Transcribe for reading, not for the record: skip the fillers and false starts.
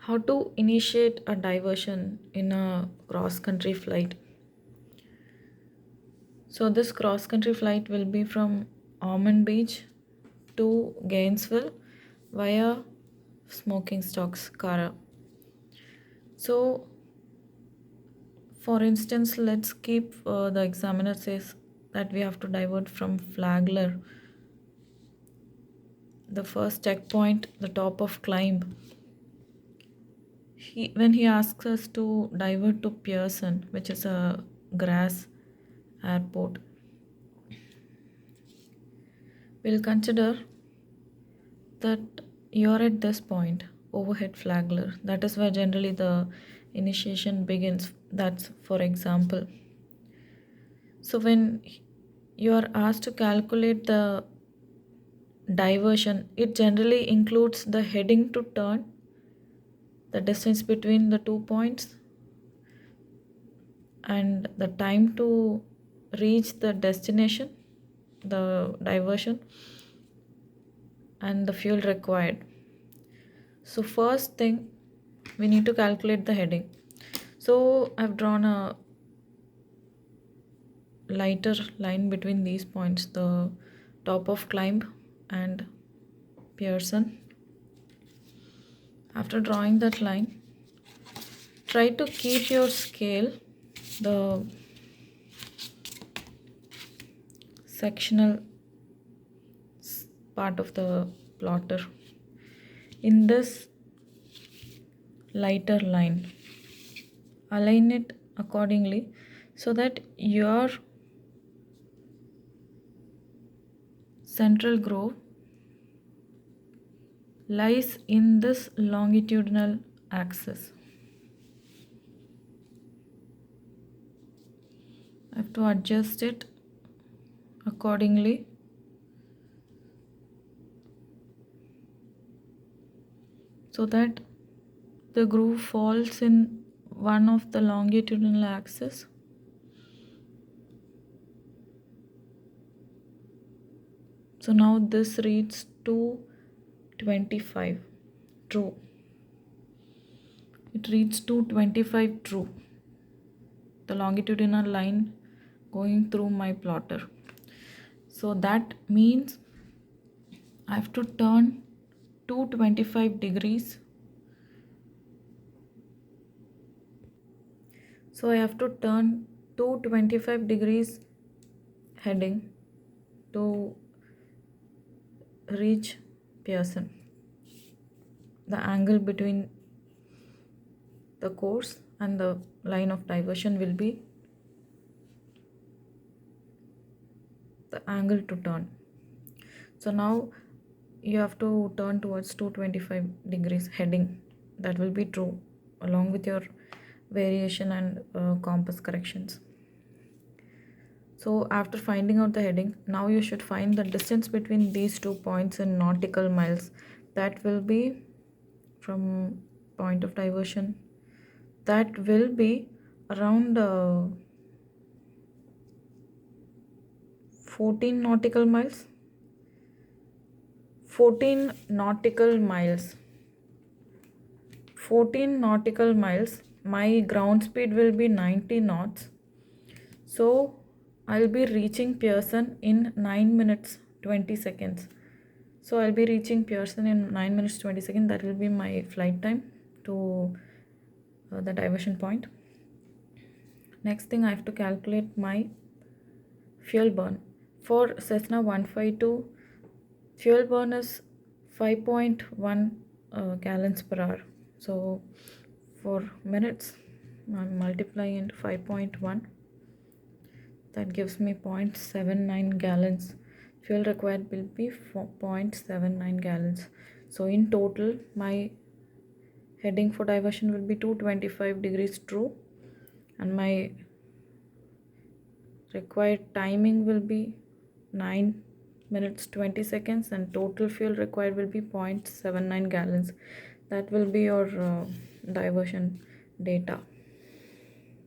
How to initiate a diversion in a cross country flight. So, this cross country flight will be from Ormond Beach to Gainesville via Smoking Stocks, Cara. So, for instance, let's keep the examiner says that we have to divert from Flagler, the first checkpoint, the top of climb. When he asks us to divert to Pearson, which is a grass airport, we'll consider that you're at this point, overhead Flagler. That is where generally the initiation begins. That's for example. So when you are asked to calculate the diversion, it generally includes the heading to turn, the distance between the 2 points, and the time to reach the destination, the diversion, and the fuel required. So first thing, we need to calculate the heading. So I've drawn a lighter line between these points, the top of climb and Pearson. After drawing that line, try to keep your scale, the sectional part of the plotter, in this lighter line. Align it accordingly so that your central groove lies in this longitudinal axis. I have to adjust it accordingly. So that the groove falls in one of the longitudinal axis. So now this reads 225 true. It reads 225 true. The longitudinal line going through my plotter. So that means I have to turn 225 degrees. So I have to turn 225 degrees heading to reach Pearson. The angle between the course and the line of diversion will be the angle to turn. So now you have to turn towards 225 degrees heading. That will be true along with your variation and compass corrections. So after finding out the heading, now you should find the distance between these 2 points in nautical miles. That will be from point of diversion. That will be around 14 nautical miles. 14 nautical miles. 14 nautical miles. My ground speed will be 90 knots. So I'll be reaching Pearson in 9 minutes 20 seconds. So I'll be reaching Pearson in 9 minutes 20 seconds. That will be my flight time to the diversion point. Next thing, I have to calculate my fuel burn. For Cessna 152, fuel burn is 5.1 gallons per hour. So for minutes, I'm multiplying into 5.1. That gives me 0.79 gallons. Fuel required will be 0.79 gallons. So in total, my heading for diversion will be 225 degrees true, and my required timing will be 9 minutes 20 seconds, and total fuel required will be 0.79 gallons. That will be your diversion data.